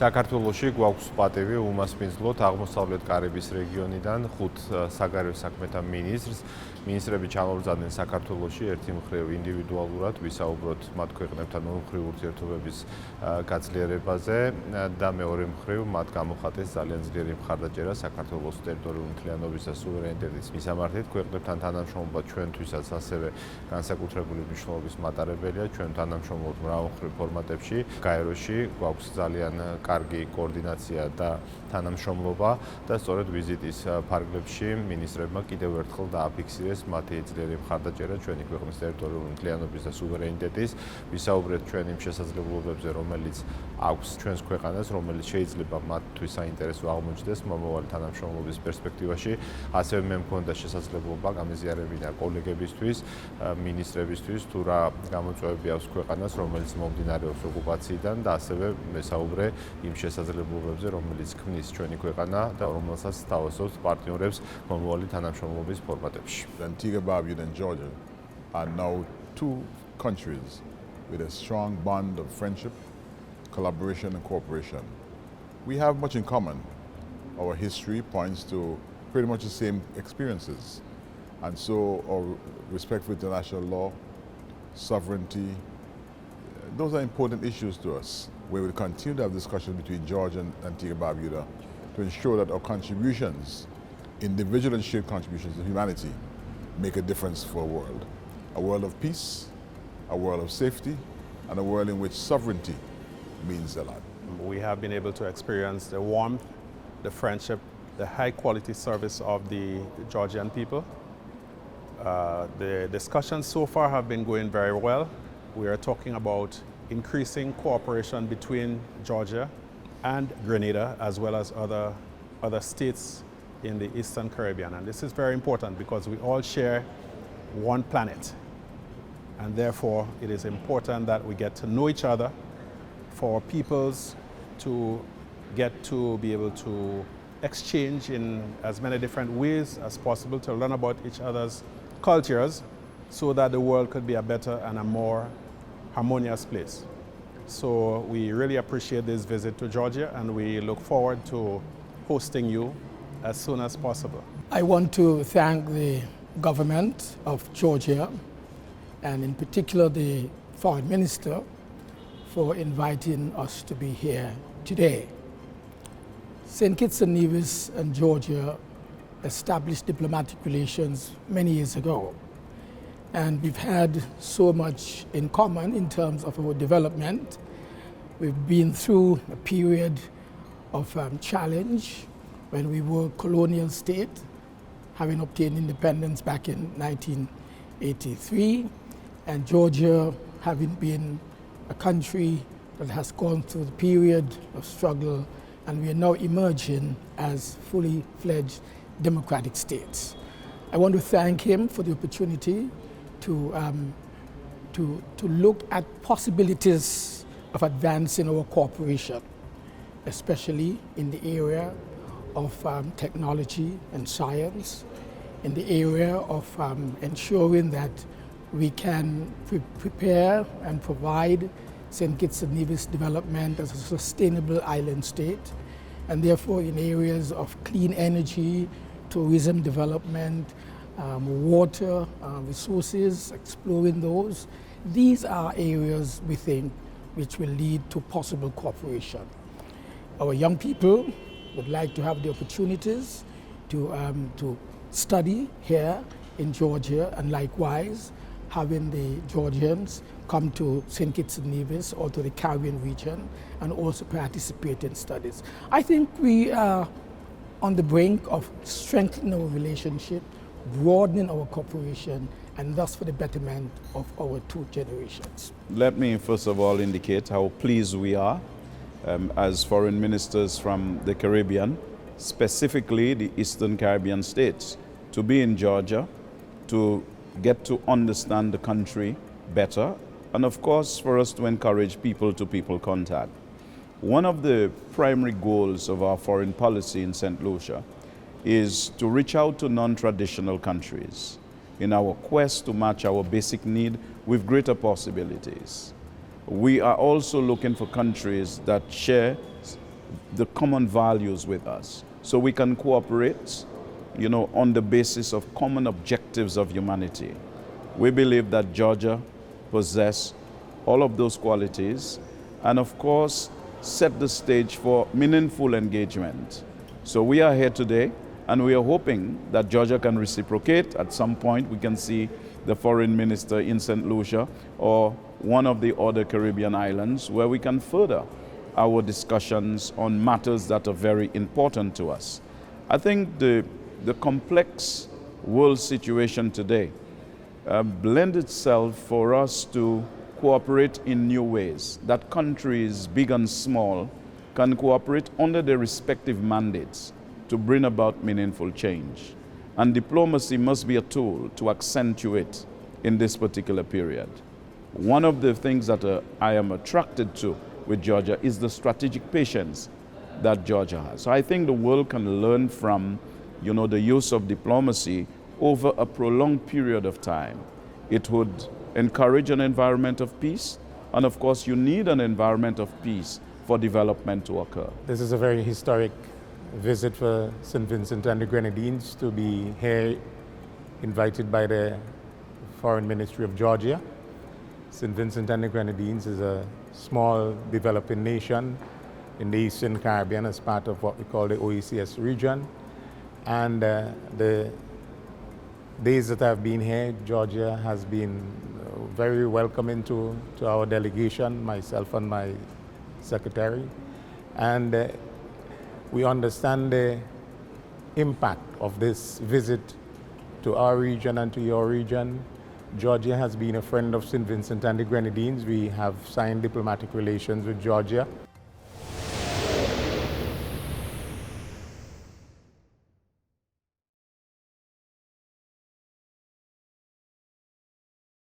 საქართველოში გვაქვს პატივი უმასპინძლოთ აღმოსავლეთ კარიბის რეგიონიდან 5 საგარეო საქმეთა მინისტრს. მინისტრები ჩამოვზარდნენ საქართველოში ერთი მხრივ ინდივიდუალურად ვისაუბროთ მათ ქვეყნებთან ორმხრივ ურთიერთობების გაძლიერებაზე და მეორე მხრივ მათ გამოხატეს ძალიან ძლიერი მხარდაჭერა საქართველოს ტერიტორიული მთლიანობის და სუვერენიტეტის მისამართით. ქვეყნებთან თანამშრომლობა ჩვენთვისაც ასევე განსაკუთრებული მნიშვნელობის მატარებელია. ჩვენ თანამშრომლობთ მრავალმხრივ ფორმატებში. გაეროში გვაქვს ძალიან კარგი კოორდინაცია და თანამშრომლობა და სწორედ ვიზიტის ფარგლებში მინისტრებმა კიდევ ერთხელ დააფიქსირეს მათი ძლიერი მხარდაჭერა ჩვენი ქვეყნის ტერიტორიული მთლიანობის და სუვერენიტეტის. ვისაუბრეთ ჩვენ იმ შესაძლებლობებზე, რომელიც აქვს ჩვენს ქვეყანას, რომელიც შეიძლება მათთვის საინტერესო აღმოჩნდეს მომავალი თანამშრომლობის პერსპექტივაში. ასევე მე მქონდა შესაძლებლობა გამიზიარებინა კოლეგებისთვის, მინისტრებისთვის, თუ რა გამოწვევები აქვს ქვეყანას, რომელიც მომდინარეობს ოკუპაციიდან და ასევე მესაუბრე იმ შესაძლებლობებზე, რომელიც ქმნის ჩვენი ქვეყანა და რომელსაც თავაზობს პარტნიორებს მომავალი თანამშრომლობის ფორმატებში. Antigua, Barbuda and Georgia are now two countries with a strong bond of friendship, collaboration and cooperation. We have much in common. Our history points to pretty much the same experiences. And so our respect for international law, sovereignty, those are important issues to us. We will continue to have discussions between Georgia and Antigua and Barbuda to ensure that our contributions, individual and shared contributions to humanity, make a difference for a world of peace, a world of safety, and a world in which sovereignty means a lot. We have been able to experience the warmth, the friendship, the high quality service of the Georgian people. The discussions so far have been going very well. We are talking about increasing cooperation between Georgia and Grenada, as well as other states in the Eastern Caribbean. And this is very important because we all share one planet. And therefore, it is important that we get to know each other, for peoples to get to be able to exchange in as many different ways as possible, to learn about each other's cultures, so that the world could be a better and a more harmonious place. So we really appreciate this visit to Georgia, and we look forward to hosting you as soon as possible. I want to thank the government of Georgia, and in particular the foreign minister, for inviting us to be here today. St. Kitts and Nevis and Georgia established diplomatic relations many years ago. And we've had so much in common in terms of our development. We've been through a period of challenge when we were a colonial state, having obtained independence back in 1983, and Georgia having been a country that has gone through the period of struggle, and we are now emerging as fully fledged democratic states. I want to thank him for the opportunity to look at possibilities of advancing our cooperation, especially in the area of technology and science, in the area of ensuring that we can prepare and provide St. Kitts and Nevis development as a sustainable island state, and therefore in areas of clean energy, tourism development, water resources, exploring those. These are areas we think which will lead to possible cooperation. Our young people would like to have the opportunities to study here in Georgia, and likewise having the Georgians come to St. Kitts and Nevis or to the Caribbean region and also participate in studies. I think we are on the brink of strengthening our relationship, broadening our cooperation, and thus for the betterment of our two generations. Let me first of all indicate how pleased we are as foreign ministers from the Caribbean, specifically the Eastern Caribbean states, to be in Georgia, to get to understand the country better, and of course for us to encourage people-to-people contact. One of the primary goals of our foreign policy in St. Lucia is to reach out to non-traditional countries in our quest to match our basic need with greater possibilities. We are also looking for countries that share the common values with us, so we can cooperate, on the basis of common objectives of humanity. We believe that Georgia possesses all of those qualities and, of course, set the stage for meaningful engagement. So we are here today, and we are hoping that Georgia can reciprocate. At some point, we can see the foreign minister in St. Lucia or one of the other Caribbean islands where we can further our discussions on matters that are very important to us. I think the complex world situation today lends itself for us to cooperate in new ways, that countries, big and small, can cooperate under their respective mandates to bring about meaningful change. And diplomacy must be a tool to accentuate in this particular period. One of the things that I am attracted to with Georgia is the strategic patience that Georgia has. So I think the world can learn from, the use of diplomacy over a prolonged period of time. It would encourage an environment of peace, and of course you need an environment of peace for development to occur. This is a very historic visit for St. Vincent and the Grenadines to be here, invited by the Foreign Ministry of Georgia. St. Vincent and the Grenadines is a small developing nation in the Eastern Caribbean as part of what we call the OECS region. And the days that I've been here, Georgia has been very welcoming to our delegation, myself and my secretary. And we understand the impact of this visit to our region and to your region. Georgia has been a friend of St. Vincent and the Grenadines. We have signed diplomatic relations with Georgia.